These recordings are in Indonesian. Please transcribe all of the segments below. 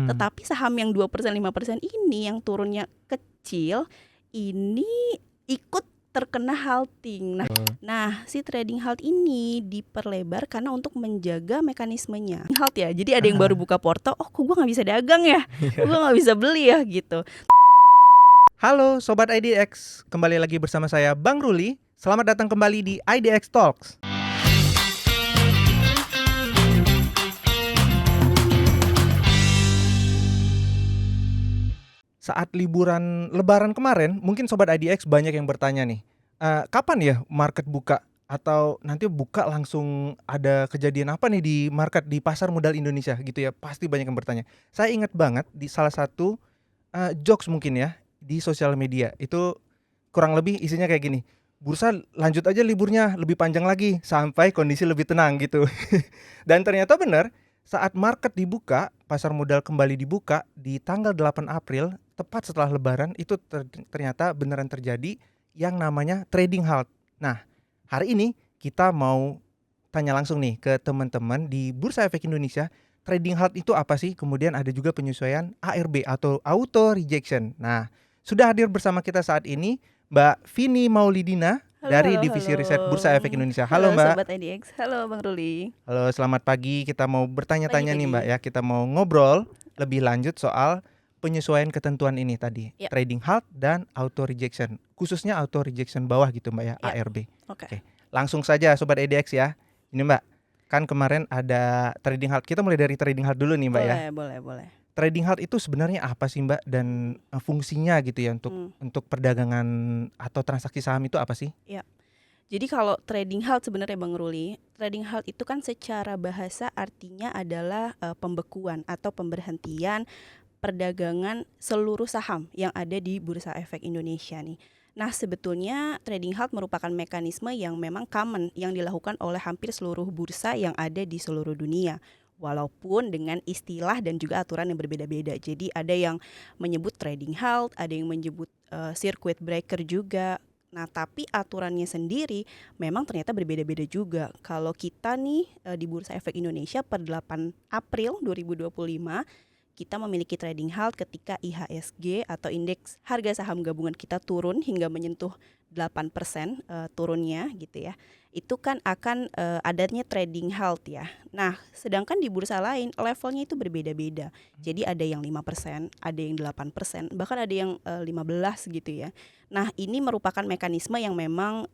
Tetapi saham yang 2%, 5% ini yang turunnya kecil, ini ikut terkena halting. Nah, si trading halt ini diperlebar karena untuk menjaga mekanismenya. Halt ya, jadi ada yang baru buka porto, kok gue nggak bisa dagang ya, gue nggak bisa beli ya gitu. Halo Sobat IDX, kembali lagi bersama saya Bang Ruli. Selamat datang kembali di IDX Talks. Saat liburan lebaran kemarin, mungkin Sobat IDX banyak yang bertanya nih, kapan ya market buka? Atau nanti buka langsung ada kejadian apa nih di market, di pasar modal Indonesia gitu ya. Pasti banyak yang bertanya. Saya ingat banget di salah satu jokes mungkin ya di sosial media. Itu kurang lebih isinya kayak gini. Bursa lanjut aja liburnya lebih panjang lagi sampai kondisi lebih tenang gitu. Dan ternyata benar, saat market dibuka, pasar modal kembali dibuka di tanggal 8 April, tepat setelah lebaran, itu ternyata beneran terjadi yang namanya trading halt. Nah, hari ini kita mau tanya langsung nih ke teman-teman di Bursa Efek Indonesia, trading halt itu apa sih? Kemudian ada juga penyesuaian ARB atau auto rejection. Nah, sudah hadir bersama kita saat ini Mbak Vini Maulidina dari Divisi Riset Bursa Efek Indonesia. Halo Mbak. Sobat IDX, halo Bang Ruli. Halo, selamat pagi. Kita mau bertanya-tanya nih Pagi. Mbak ya. Kita mau ngobrol lebih lanjut soal penyesuaian ketentuan ini tadi, trading halt dan auto rejection. Khususnya auto rejection bawah gitu Mbak ya, ARB. Oke. Langsung saja Sobat IDX ya. Ini Mbak, kan kemarin ada trading halt. Kita mulai dari trading halt dulu nih Mbak ya. Boleh. Trading halt itu sebenarnya apa sih Mbak, dan fungsinya gitu ya untuk perdagangan atau transaksi saham itu apa sih? Ya. Jadi kalau trading halt sebenarnya Bang Ruli, trading halt itu kan secara bahasa artinya adalah pembekuan atau pemberhentian perdagangan seluruh saham yang ada di Bursa Efek Indonesia nih. Nah, sebetulnya trading halt merupakan mekanisme yang memang common yang dilakukan oleh hampir seluruh bursa yang ada di seluruh dunia. Walaupun dengan istilah dan juga aturan yang berbeda-beda. Jadi ada yang menyebut trading halt, ada yang menyebut circuit breaker juga. Nah, tapi aturannya sendiri memang ternyata berbeda-beda juga. Kalau kita nih di Bursa Efek Indonesia per 8 April 2025, kita memiliki trading halt ketika IHSG atau indeks harga saham gabungan kita turun hingga menyentuh 8% turunnya gitu ya. Itu kan akan adanya trading halt ya. Nah, sedangkan di bursa lain levelnya itu berbeda-beda. Jadi ada yang 5%, ada yang 8%, bahkan ada yang 15 gitu ya. Nah, ini merupakan mekanisme yang memang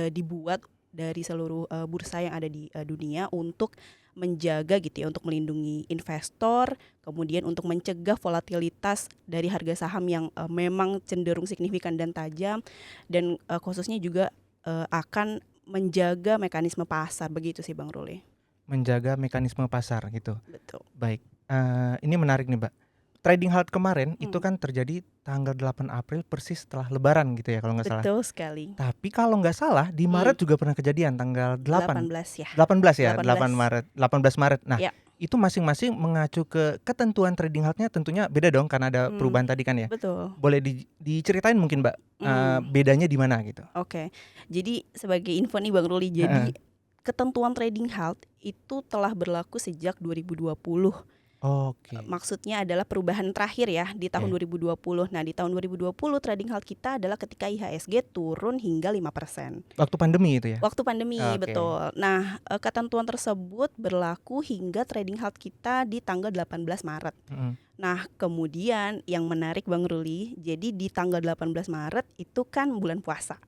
dibuat dari seluruh bursa yang ada di dunia untuk menjaga gitu ya, untuk melindungi investor, kemudian untuk mencegah volatilitas dari harga saham yang memang cenderung signifikan dan tajam, dan khususnya juga akan menjaga mekanisme pasar, begitu sih Bang Ruli. Menjaga mekanisme pasar gitu. Betul. Baik, ini menarik nih Mbak. Trading halt kemarin itu kan terjadi tanggal 8 April persis setelah lebaran gitu ya kalau nggak salah. Betul sekali. Tapi kalau nggak salah di Maret juga pernah kejadian tanggal 18 ya. 18 Maret. Nah, itu masing-masing mengacu ke ketentuan trading halt-nya tentunya beda dong karena ada perubahan tadi kan ya. Betul. Boleh diceritain mungkin Mbak, bedanya di mana gitu. Oke. Jadi sebagai info nih Bang Ruli, jadi ketentuan trading halt itu telah berlaku sejak 2020. Maksudnya adalah perubahan terakhir ya di tahun 2020. Nah, di tahun 2020 trading halt kita adalah ketika IHSG turun hingga 5%. Waktu pandemi itu ya? Waktu pandemi, betul. Nah, ketentuan tersebut berlaku hingga trading halt kita di tanggal 18 Maret. Nah, kemudian yang menarik Bang Ruli, jadi di tanggal 18 Maret itu kan bulan puasa.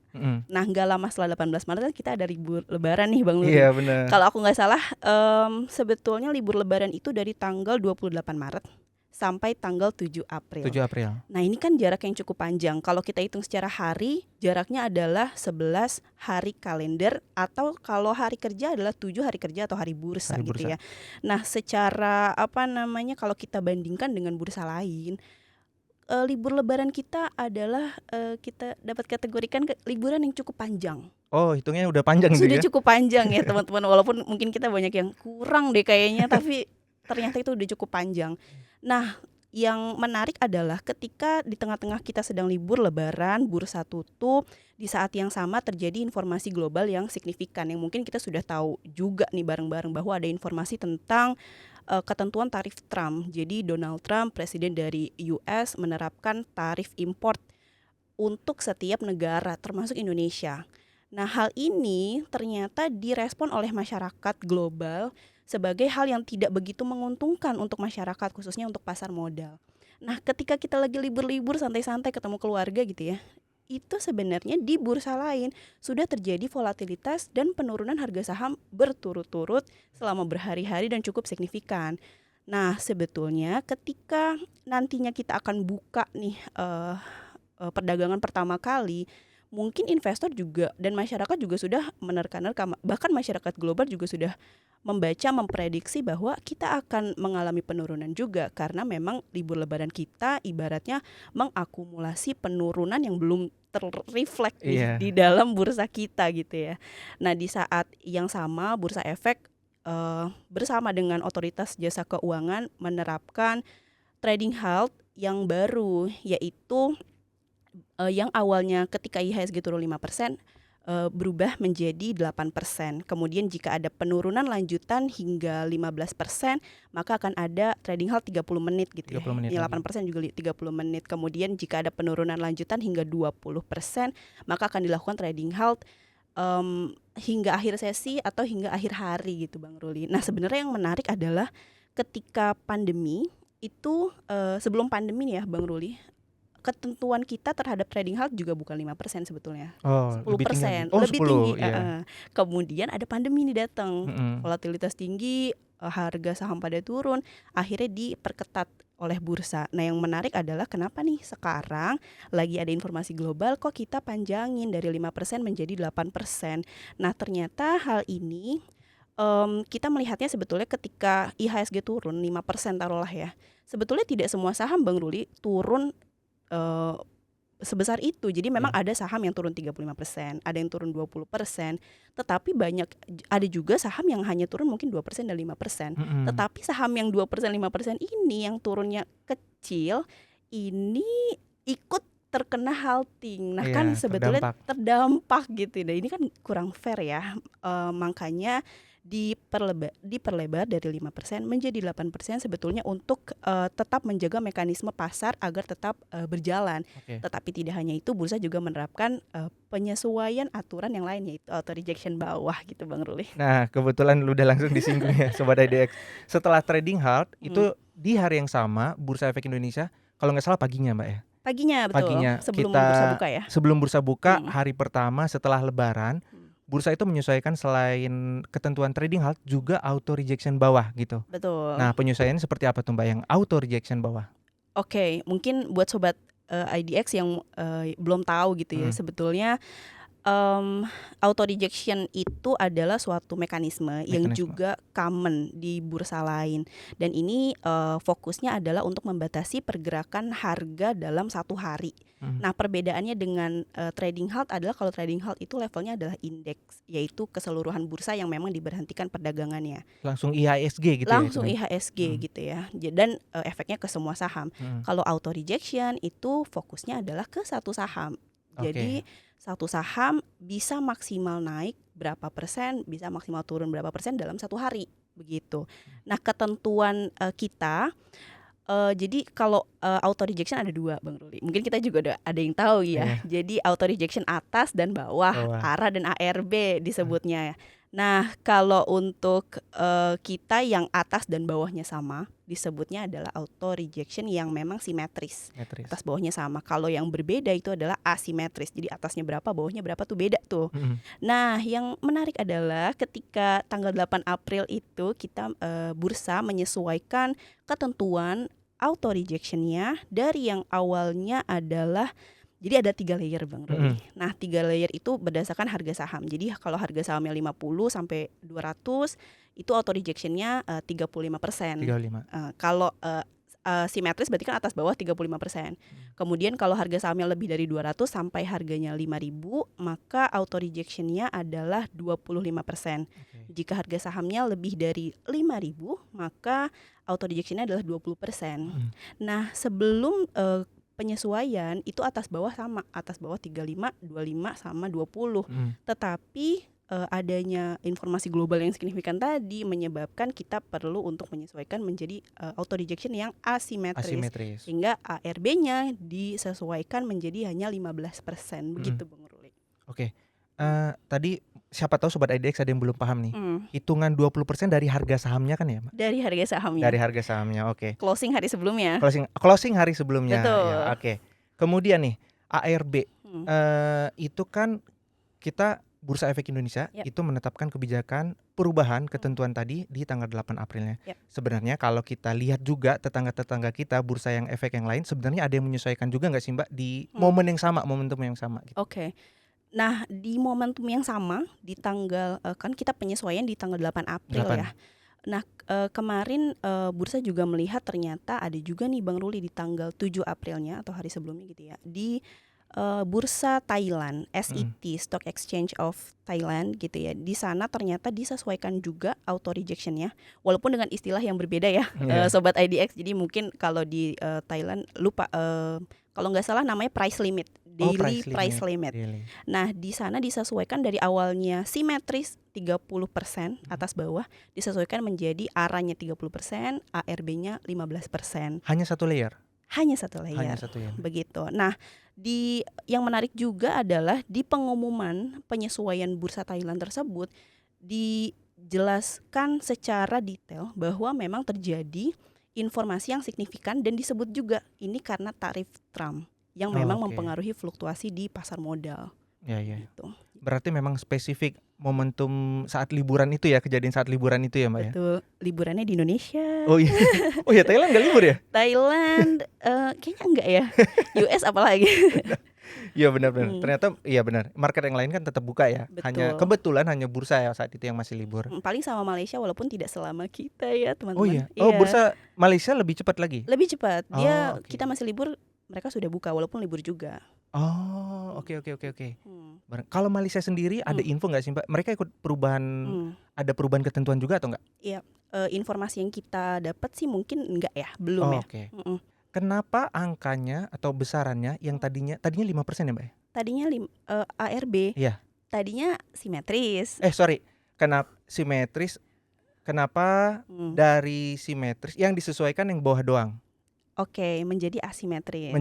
Nah, nggak lama setelah 18 Maret kita ada libur lebaran nih Bang Ruli. Iya benar. Kalau aku nggak salah, sebetulnya libur lebaran itu dari tanggal 28 Maret sampai tanggal 7 April. 7 April. Nah, ini kan jarak yang cukup panjang. Kalau kita hitung secara hari, jaraknya adalah 11 hari kalender, atau kalau hari kerja adalah 7 hari kerja atau hari bursa gitu ya. Nah, secara kalau kita bandingkan dengan bursa lain, libur lebaran kita adalah kita dapat kategorikan liburan yang cukup panjang. Oh, hitungnya udah panjang sudah ya? Cukup panjang ya teman-teman. Walaupun mungkin kita banyak yang kurang deh kayaknya, tapi ternyata itu udah cukup panjang. Nah, yang menarik adalah ketika di tengah-tengah kita sedang libur lebaran, bursa tutup, di saat yang sama terjadi informasi global yang signifikan, yang mungkin kita sudah tahu juga nih bareng-bareng, bahwa ada informasi tentang ketentuan tarif Trump. Jadi Donald Trump, presiden dari US, menerapkan tarif import untuk setiap negara termasuk Indonesia. Nah, hal ini ternyata direspon oleh masyarakat global sebagai hal yang tidak begitu menguntungkan untuk masyarakat, khususnya untuk pasar modal. Nah, ketika kita lagi libur-libur santai-santai ketemu keluarga gitu ya, itu sebenarnya di bursa lain sudah terjadi volatilitas dan penurunan harga saham berturut-turut selama berhari-hari dan cukup signifikan. Nah, sebetulnya ketika nantinya kita akan buka nih perdagangan pertama kali, mungkin investor juga dan masyarakat juga sudah menerka-nerka, bahkan masyarakat global juga sudah membaca, memprediksi bahwa kita akan mengalami penurunan juga karena memang libur lebaran kita ibaratnya mengakumulasi penurunan yang belum terreflek nih Iya. di dalam bursa kita gitu ya. Nah, di saat yang sama Bursa Efek bersama dengan otoritas jasa keuangan menerapkan trading halt yang baru, yaitu yang awalnya ketika IHSG turun 5%, berubah menjadi 8%. Kemudian jika ada penurunan lanjutan hingga 15%, maka akan ada trading halt 30 menit gitu ya. 30 menit Ya, lagi. 8% juga 30 menit. Kemudian jika ada penurunan lanjutan hingga 20%, maka akan dilakukan trading halt hingga akhir sesi atau hingga akhir hari gitu Bang Ruli. Nah, sebenarnya yang menarik adalah ketika pandemi itu, sebelum pandemi nih ya Bang Ruli, ketentuan kita terhadap trading halt juga bukan 5% sebetulnya. Oh, lebih tinggi lagi. 10%, Oh, lebih tinggi, 10, iya. Kemudian ada pandemi nih datang, Mhm. volatilitas tinggi, harga saham pada turun, akhirnya diperketat oleh bursa. Nah, yang menarik adalah kenapa nih sekarang lagi ada informasi global kok kita panjangin dari 5% menjadi 8%. Nah, ternyata hal ini kita melihatnya sebetulnya ketika IHSG turun 5% taruhlah ya. Sebetulnya tidak semua saham Bang Ruli turun eh, sebesar itu. Jadi memang Iya. ada saham yang turun 35%, ada yang turun 20%, tetapi ada juga saham yang hanya turun mungkin 2% dan 5%. Mhm. Tetapi saham yang 2% 5% ini yang turunnya kecil ini ikut terkena halting. Nah, kan Iya, sebetulnya terdampak. terdampak gitu. Nah, ini kan kurang fair ya. Makanya diperlebar dari 5% menjadi 8% sebetulnya untuk tetap menjaga mekanisme pasar agar tetap berjalan. Oke. Tetapi tidak hanya itu, bursa juga menerapkan penyesuaian aturan yang lain yaitu auto rejection bawah gitu Bang Ruli. Nah, kebetulan lu udah langsung disinggung ya Sobat IDX. Setelah trading halt, Mm. itu di hari yang sama Bursa Efek Indonesia, kalau nggak salah paginya Mbak ya? Paginya betul, Paginya sebelum bursa kita buka ya. sebelum bursa buka Mm. hari pertama setelah lebaran, Mm. bursa itu menyesuaikan selain ketentuan trading halt juga auto rejection bawah gitu. Betul. Nah, penyesuaiannya seperti apa tuh Mbak yang auto rejection bawah? Oke, mungkin buat sobat IDX yang belum tahu gitu ya, Mhm. sebetulnya auto rejection itu adalah suatu mekanisme yang Mekanisme. juga common di bursa lain, dan ini fokusnya adalah untuk membatasi pergerakan harga dalam satu hari. Mhm. Nah, perbedaannya dengan trading halt adalah kalau trading halt itu levelnya adalah indeks, yaitu keseluruhan bursa yang memang diberhentikan perdagangannya. Langsung IHSG gitu ya Langsung hitungannya? IHSG Mhm. gitu ya. Dan efeknya ke semua saham. Mhm. Kalau auto rejection itu fokusnya adalah ke satu saham. Jadi Oke. satu saham bisa maksimal naik berapa persen, bisa maksimal turun berapa persen dalam satu hari begitu. Nah, ketentuan kita jadi kalau auto rejection ada dua Bang Ruli. Mungkin kita juga ada yang tahu ya. Iya. Jadi auto rejection atas dan bawah, Bawah. ARA dan ARB disebutnya. Nah, kalau untuk kita yang atas dan bawahnya sama, disebutnya adalah auto rejection yang memang simetris. Metris. Atas bawahnya sama. Kalau yang berbeda itu adalah asimetris. Jadi atasnya berapa, bawahnya berapa tuh beda tuh. Mhm. Nah, yang menarik adalah ketika tanggal 8 April itu kita bursa menyesuaikan ketentuan auto rejectionnya dari yang awalnya adalah, jadi ada 3 layer Bang Ruli. Nah, 3 layer itu berdasarkan harga saham. Jadi kalau harga sahamnya 50 sampai 200 itu auto rejectionnya 35%. 35. Kalau simetris berarti kan atas bawah 35%. Kemudian kalau harga sahamnya lebih dari 200 sampai harganya 5.000, maka auto rejectionnya adalah 25%. Oke. Jika harga sahamnya lebih dari 5.000, maka auto rejectionnya adalah 20%. Mhm. Nah, sebelum penyesuaian itu atas bawah sama, atas bawah 35, 25 sama 20. Mhm. Tetapi adanya informasi global yang signifikan tadi menyebabkan kita perlu untuk menyesuaikan menjadi auto rejection yang asimetris. Asimetris. Sehingga ARB-nya disesuaikan menjadi hanya 15%. Begitu Bang Ruli. Oke. Tadi siapa tahu sobat IDX ada yang belum paham nih. Hmm. Hitungan 20% dari harga sahamnya kan ya, Mbak? Dari harga sahamnya. Dari harga sahamnya. Oke. Closing hari sebelumnya. Closing hari sebelumnya. Betul. Ya, oke. Kemudian nih, ARB itu kan kita Bursa Efek Indonesia Yap. itu menetapkan kebijakan perubahan ketentuan tadi di tanggal 8 Aprilnya. Yap. Sebenarnya kalau kita lihat juga tetangga-tetangga kita bursa yang efek yang lain sebenarnya ada yang menyesuaikan juga nggak sih Mbak di momen yang sama, momentum yang sama gitu. Oke. Nah, di momentum yang sama di tanggal kan kita penyesuaian di tanggal 8 April 8. ya. Nah, kemarin bursa juga melihat ternyata ada juga nih Bang Ruli di tanggal 7 Aprilnya atau hari sebelumnya gitu ya. Di bursa Thailand, SET, Stock Exchange of Thailand gitu ya. Di sana ternyata disesuaikan juga auto rejectionnya, walaupun dengan istilah yang berbeda ya, sobat IDX. Jadi mungkin kalau di Thailand lupa, kalau nggak salah namanya price limit, daily price limit. Really. Nah, di sana disesuaikan dari awalnya simetris 30% atas bawah, disesuaikan menjadi ARA-nya 30%, ARB-nya 15%. Hanya satu layer. Hanya satu layer. Hanya satu ya. Begitu. Nah, yang menarik juga adalah di pengumuman penyesuaian bursa Thailand tersebut dijelaskan secara detail bahwa memang terjadi informasi yang signifikan dan disebut juga ini karena tarif Trump yang memang mempengaruhi fluktuasi di pasar modal. Ya. Gitu. Berarti memang spesifik momentum saat liburan itu ya, kejadian saat liburan itu ya Mbak ya? Betul, liburannya di Indonesia. Oh iya, oh ya Thailand nggak libur ya? Thailand kayaknya enggak ya, US apalagi. Iya benar-benar, ternyata iya benar, market yang lain kan tetap buka ya. Betul. Hanya kebetulan hanya bursa ya saat itu yang masih libur. Paling sama Malaysia walaupun tidak selama kita ya teman-teman. Oh iya, bursa Malaysia lebih cepat lagi? Lebih cepat, kita masih libur, mereka sudah buka walaupun libur juga. Oh, oke. Kalau Malaysia sendiri ada info nggak sih Mbak? Mereka ikut perubahan, ada perubahan ketentuan juga atau nggak? Iya, informasi yang kita dapat sih mungkin enggak ya, belum ya. Oke. Kenapa angkanya atau besarannya yang tadinya 5% ya Mbak? Tadinya ARB. Iya. Tadinya simetris. Kenapa simetris? Kenapa dari simetris yang disesuaikan yang bawah doang? Oke, menjadi asimetris.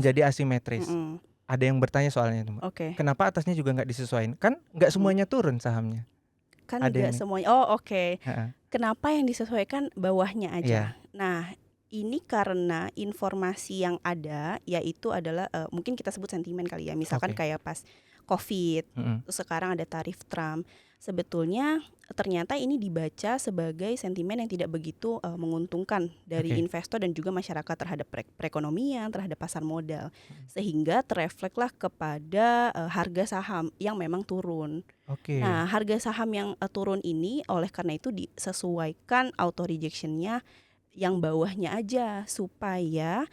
Ada yang bertanya soalnya itu Mbak. Oke. Kenapa atasnya juga nggak disesuaikan? Kan nggak semuanya turun sahamnya. Kan nggak semuanya. Oh oke. Kenapa yang disesuaikan bawahnya aja? Nah, ini karena informasi yang ada yaitu adalah mungkin kita sebut sentimen kali ya. Misalkan kayak pas COVID, terus sekarang ada tarif Trump. Sebetulnya ternyata ini dibaca sebagai sentimen yang tidak begitu menguntungkan dari investor dan juga masyarakat terhadap perekonomian, terhadap pasar modal. Sehingga terefleklah kepada harga saham yang memang turun. Nah, harga saham yang turun ini oleh karena itu disesuaikan auto rejectionnya yang bawahnya aja supaya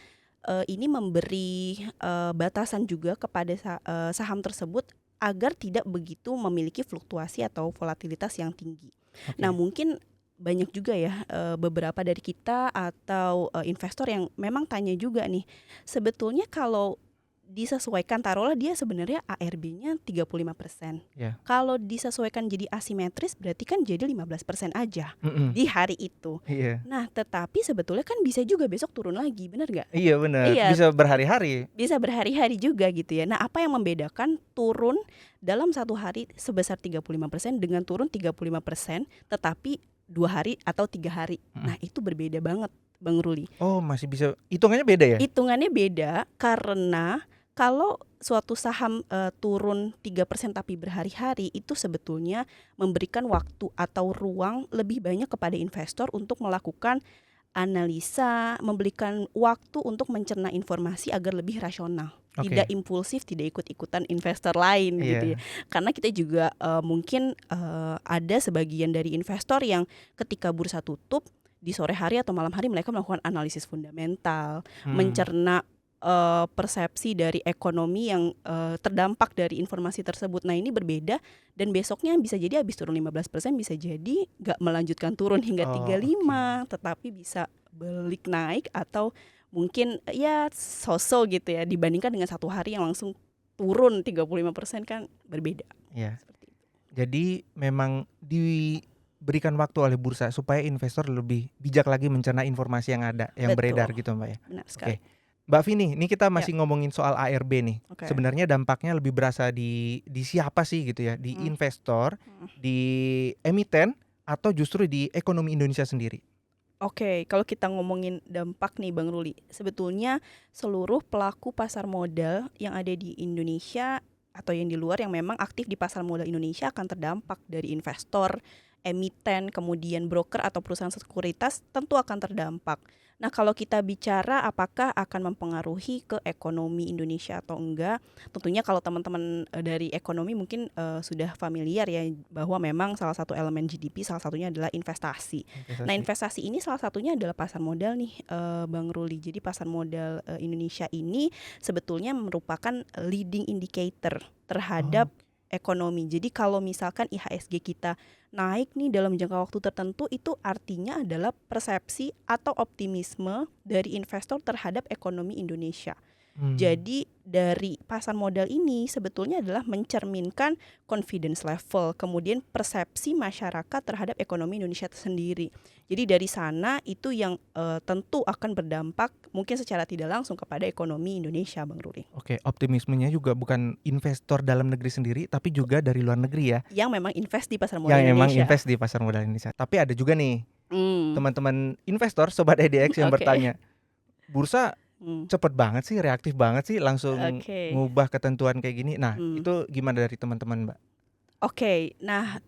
ini memberi batasan juga kepada saham tersebut agar tidak begitu memiliki fluktuasi atau volatilitas yang tinggi. Nah, mungkin banyak juga ya beberapa dari kita atau investor yang memang tanya juga nih, sebetulnya kalau disesuaikan, taruhlah dia sebenarnya ARB-nya 35%. Kalau disesuaikan jadi asimetris berarti kan jadi 15% aja di hari itu. Nah, tetapi sebetulnya kan bisa juga besok turun lagi, benar nggak? Iya benar. Bisa berhari-hari. Bisa berhari-hari juga gitu ya. Nah, apa yang membedakan turun dalam satu hari sebesar 35% dengan turun 35% tetapi 2 hari atau 3 hari? Nah, itu berbeda banget, Bang Ruli. Oh, masih bisa. Hitungannya beda ya? Hitungannya beda karena kalau suatu saham turun 3% tapi berhari-hari, itu sebetulnya memberikan waktu atau ruang lebih banyak kepada investor untuk melakukan analisa, memberikan waktu untuk mencerna informasi agar lebih rasional, tidak impulsif, tidak ikut-ikutan investor lain gitu ya. Karena kita juga mungkin ada sebagian dari investor yang ketika bursa tutup di sore hari atau malam hari mereka melakukan analisis fundamental, mencerna persepsi dari ekonomi yang terdampak dari informasi tersebut. Nah, ini berbeda dan besoknya bisa jadi habis turun 15%, bisa jadi gak melanjutkan turun hingga 35, tetapi bisa balik naik atau mungkin ya so-so gitu ya, dibandingkan dengan satu hari yang langsung turun 35% kan berbeda. Iya. Jadi memang diberikan waktu oleh bursa supaya investor lebih bijak lagi mencerna informasi yang ada, yang beredar Betul, gitu Mbak ya? benar Oke. sekali. Mbak Vini, ini kita Ya, masih ngomongin soal ARB nih. oke. Sebenarnya dampaknya lebih berasa di siapa sih gitu ya? Di Hmm, investor, hmm. di emiten, atau justru di ekonomi Indonesia sendiri? Oke, kalau kita ngomongin dampak nih Bang Ruli, sebetulnya seluruh pelaku pasar modal yang ada di Indonesia atau yang di luar yang memang aktif di pasar modal Indonesia akan terdampak dari investor, emiten, kemudian broker atau perusahaan sekuritas tentu akan terdampak. Nah, kalau kita bicara apakah akan mempengaruhi ke ekonomi Indonesia atau enggak, tentunya kalau teman-teman dari ekonomi mungkin sudah familiar ya bahwa memang salah satu elemen GDP salah satunya adalah investasi. Nah, Investasi. investasi ini salah satunya adalah pasar modal nih, Bang Ruli. Jadi pasar modal Indonesia ini sebetulnya merupakan leading indicator terhadap Oh, ekonomi. Jadi kalau misalkan IHSG kita naik nih dalam jangka waktu tertentu, itu artinya adalah persepsi atau optimisme dari investor terhadap ekonomi Indonesia. hmm, Jadi dari pasar modal ini sebetulnya adalah mencerminkan confidence level, kemudian persepsi masyarakat terhadap ekonomi Indonesia itu sendiri. Jadi dari sana itu yang tentu akan berdampak mungkin secara tidak langsung kepada ekonomi Indonesia, Bang Ruli. oke. Optimismenya juga bukan investor dalam negeri sendiri, tapi juga dari luar negeri ya, Yang memang invest di pasar modal yang emang Indonesia. invest di pasar modal Indonesia. Tapi ada juga nih Hmm, teman-teman investor, sobat IDX yang oke. bertanya, bursa Hmm, cepet banget sih, reaktif banget sih, langsung oke. ngubah ketentuan kayak gini. Nah, Hmm. itu gimana dari teman-teman, Mbak? Oke, nah,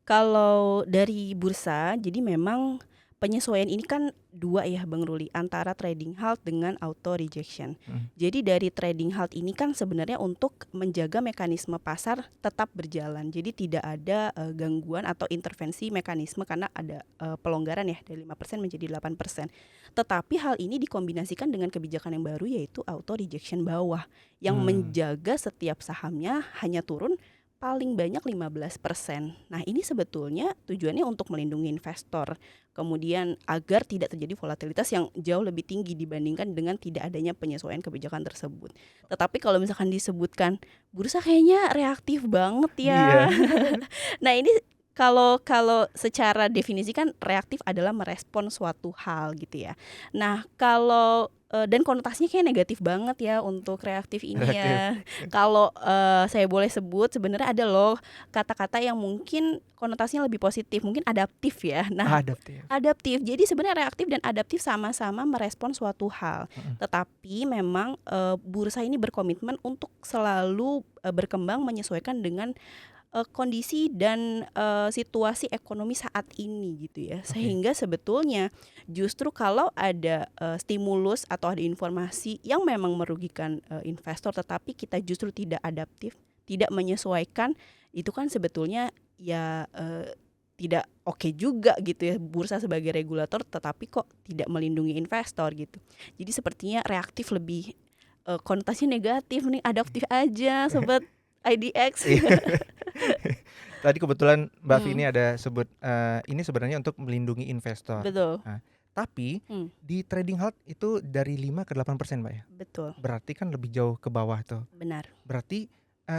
kalau dari bursa, jadi memang penyesuaian ini kan 2 ya Bang Ruli, antara trading halt dengan auto rejection. Mhm. Jadi dari trading halt ini kan sebenarnya untuk menjaga mekanisme pasar tetap berjalan. Jadi tidak ada gangguan atau intervensi mekanisme karena ada pelonggaran ya dari 5% menjadi 8%. Tetapi hal ini dikombinasikan dengan kebijakan yang baru yaitu auto rejection bawah yang Hmm, menjaga setiap sahamnya hanya turun paling banyak 15%. Nah, ini sebetulnya tujuannya untuk melindungi investor. Kemudian agar tidak terjadi volatilitas yang jauh lebih tinggi dibandingkan dengan tidak adanya penyesuaian kebijakan tersebut. Tetapi kalau misalkan disebutkan bursa kayaknya reaktif banget iya. ya. Nah, ini kalau kalau secara definisi kan reaktif adalah merespon suatu hal gitu ya. Nah, kalau dan konotasinya kayak negatif banget ya untuk reaktif ini Reaktif. ya. Kalau saya boleh sebut sebenarnya ada loh kata-kata yang mungkin konotasinya lebih positif, mungkin adaptif ya. Nah, Adaptif. adaptif. Jadi sebenarnya reaktif dan adaptif sama-sama merespon suatu hal. Mhm. Tetapi memang bursa ini berkomitmen untuk selalu berkembang menyesuaikan dengan kondisi dan situasi ekonomi saat ini gitu ya. Oke. Sehingga sebetulnya justru kalau ada stimulus atau ada informasi yang memang merugikan investor tetapi kita justru tidak adaptif, tidak menyesuaikan, itu kan sebetulnya ya tidak oke juga gitu ya bursa sebagai regulator tetapi kok tidak melindungi investor gitu. Jadi sepertinya reaktif lebih konotasinya negatif nih, adaptif aja sobat IDX. Iya. Tadi kebetulan Mbak Hmm, Vini ada sebut, ini sebenarnya untuk melindungi investor. betul. Nah, tapi Hmm, di trading halt itu dari 5 ke 8% Mbak ya? betul, Berarti kan lebih jauh ke bawah tuh. benar. Berarti,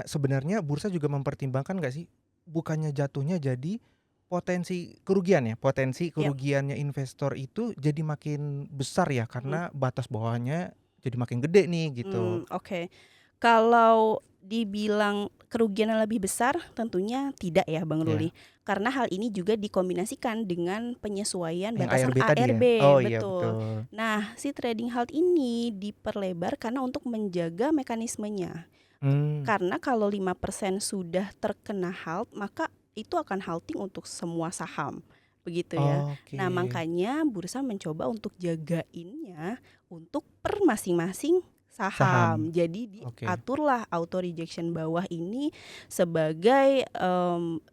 sebenarnya bursa juga mempertimbangkan nggak sih, bukannya jatuhnya jadi potensi kerugian ya, potensi Ya, kerugiannya investor itu jadi makin besar ya, mhm, karena batas bawahnya jadi makin gede nih gitu. oke. Kalau dibilang kerugian yang lebih besar tentunya tidak ya Bang Ya, Ruli. Karena hal ini juga dikombinasikan dengan penyesuaian yang batasan ARB tadi ya? ARB, Oh iya betul. betul. Nah, si trading halt ini diperlebar karena untuk menjaga mekanismenya. Mmm, Karena kalau 5% sudah terkena halt, maka itu akan halting untuk semua saham, begitu ya. oke. Nah, makanya bursa mencoba untuk jagainnya untuk per masing-masing Saham, saham. Jadi oke. diaturlah auto rejection bawah ini sebagai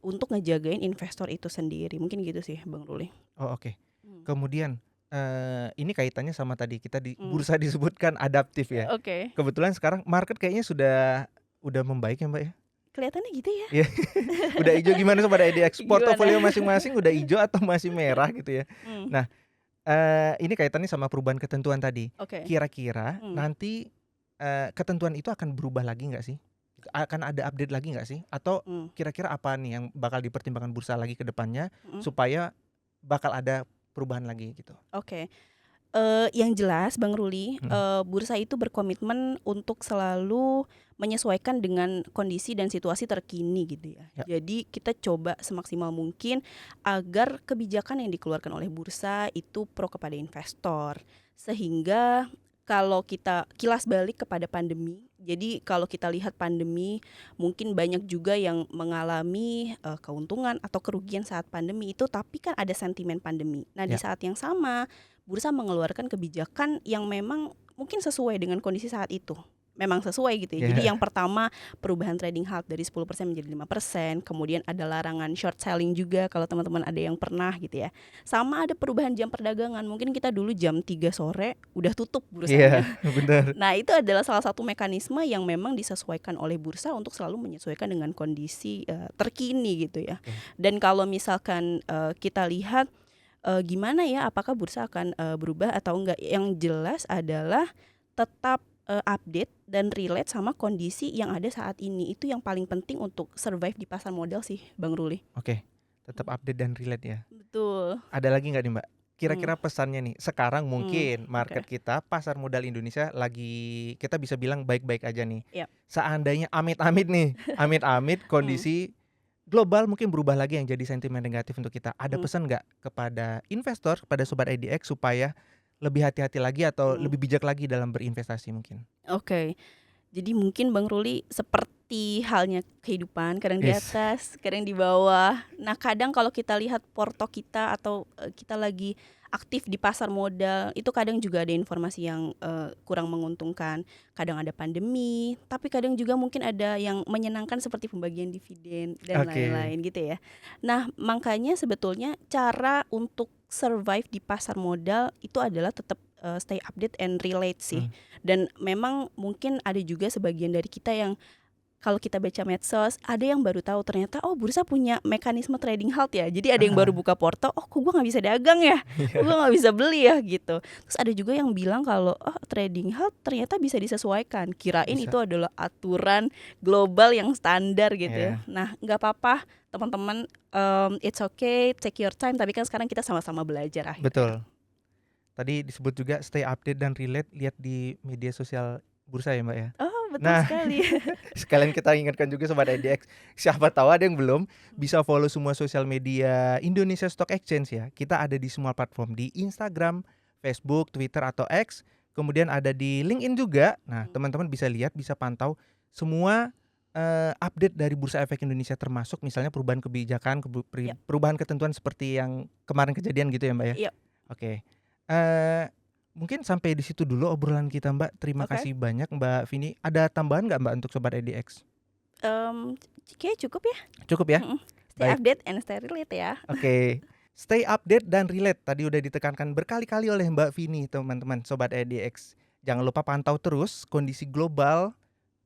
untuk ngejagain investor itu sendiri. Mungkin gitu sih, Bang Ruli. Oh oke. Hmm. Kemudian, ini kaitannya sama tadi kita di Hmm. bursa disebutkan adaptif ya. Oke. Kebetulan sekarang market kayaknya udah membaik ya, Mbak, ya? Kelihatannya gitu ya. Iya, udah ijo gimana Sobat IDX, Gimana? portofolio masing-masing udah ijo atau masih merah gitu ya? Hmm. Nah, ini kaitannya sama perubahan ketentuan tadi. Oke. Kira-kira Hmm. nanti, ketentuan itu akan berubah lagi nggak sih? Akan ada update lagi nggak sih? Atau Mmm, kira-kira apa nih yang bakal dipertimbangkan bursa lagi ke depannya mhm, supaya bakal ada perubahan lagi gitu? oke. Yang jelas Bang Ruli, Mhm, bursa itu berkomitmen untuk selalu menyesuaikan dengan kondisi dan situasi terkini gitu ya. ya, Jadi kita coba semaksimal mungkin agar kebijakan yang dikeluarkan oleh bursa itu pro kepada investor. Sehingga kalau kita kilas balik kepada pandemi, jadi kalau kita lihat pandemi mungkin banyak juga yang mengalami, keuntungan atau kerugian saat pandemi itu, tapi kan ada sentimen pandemi. Nah di ya, saat yang sama bursa mengeluarkan kebijakan yang memang mungkin sesuai dengan kondisi saat itu. Memang sesuai gitu ya. Jadi ya, yang pertama perubahan trading halt dari 10% menjadi 5%, kemudian ada larangan short selling juga kalau teman-teman ada yang pernah gitu ya. Sama ada perubahan jam perdagangan. Mungkin kita dulu jam 3 sore udah tutup iya, bursanya. bener. Nah, itu adalah salah satu mekanisme yang memang disesuaikan oleh bursa untuk selalu menyesuaikan dengan kondisi terkini gitu ya. Oke, Dan kalau misalkan kita lihat gimana ya, apakah bursa akan, berubah atau enggak? Yang jelas adalah tetap, update dan relate sama kondisi yang ada saat ini. Itu yang paling penting untuk survive di pasar modal sih, Bang Ruli. oke. Tetap update dan relate ya. Betul. Ada lagi nggak nih Mbak? Mmm, Kira-kira pesannya nih, sekarang mungkin oke. market kita, pasar modal Indonesia lagi kita bisa bilang baik-baik aja nih. Iya, Seandainya amit-amit nih, amit-amit mmm, kondisi global mungkin berubah lagi yang jadi sentimen negatif untuk kita. Ada mhm, pesan nggak kepada investor, kepada sobat IDX supaya lebih hati-hati lagi atau mhm. lebih bijak lagi dalam berinvestasi mungkin? Oke. Jadi mungkin Bang Ruli seperti halnya kehidupan, kadang di Yes. atas, kadang di bawah. Nah, kadang kalau kita lihat porto kita atau, kita lagi aktif di pasar modal, itu kadang juga ada informasi yang, kurang menguntungkan. Kadang ada pandemi, tapi kadang juga mungkin ada yang menyenangkan seperti pembagian dividen dan Oke. lain-lain gitu ya. Nah, makanya sebetulnya cara untuk survive di pasar modal itu adalah tetap, stay update and relate sih. Mmm, Dan memang mungkin ada juga sebagian dari kita yang kalau kita baca medsos, ada yang baru tahu ternyata, oh bursa punya mekanisme trading halt ya. Jadi ada yang baru heeh, buka porto, oh kok gue nggak bisa dagang ya, kok gue iya, nggak bisa beli ya gitu. Terus ada juga yang bilang kalau oh trading halt ternyata bisa disesuaikan. Kirain bisa, itu adalah aturan global yang standar gitu ya. iya, Nah nggak apa-apa teman-teman, it's okay, take your time. Tapi kan sekarang kita sama-sama belajar akhirnya. betul. Tadi disebut juga stay update dan relate, lihat di media sosial bursa ya, Mbak, ya? Oh betul Nah, sekali. sekalian kita ingatkan juga sobat IDX, siapa tahu ada yang belum, bisa follow semua sosial media Indonesia Stock Exchange ya. Kita ada di semua platform, di Instagram, Facebook, Twitter atau X, kemudian ada di LinkedIn juga. Nah, teman-teman bisa lihat, bisa pantau semua update dari Bursa Efek Indonesia termasuk misalnya perubahan kebijakan, Ya, perubahan ketentuan seperti yang kemarin kejadian gitu ya, Mbak, ya. ya, Oke. Eee, Mungkin sampai di situ dulu obrolan kita, Mbak. Terima oke. kasih banyak Mbak Vini. Ada tambahan nggak, Mbak, untuk sobat IDX? Kayaknya cukup ya, Cukup ya? mhm. Stay Baik, update and stay relate ya. oke. Stay update dan relate tadi udah ditekankan berkali-kali oleh Mbak Vini, teman-teman sobat IDX. Jangan lupa pantau terus kondisi global,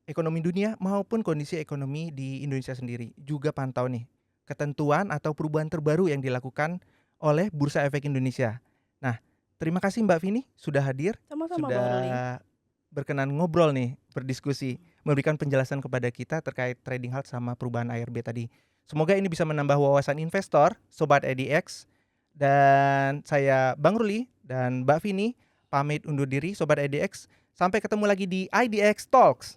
ekonomi dunia maupun kondisi ekonomi di Indonesia sendiri. Juga pantau nih ketentuan atau perubahan terbaru yang dilakukan oleh Bursa Efek Indonesia. Nah, terima kasih Mbak Vini sudah hadir, Sama-sama Bang Ruli. sudah berkenan ngobrol nih, berdiskusi, memberikan penjelasan kepada kita terkait trading halt sama perubahan ARB tadi. Semoga ini bisa menambah wawasan investor, Sobat EDX, dan saya Bang Ruli dan Mbak Vini pamit undur diri Sobat EDX. Sampai ketemu lagi di IDX Talks.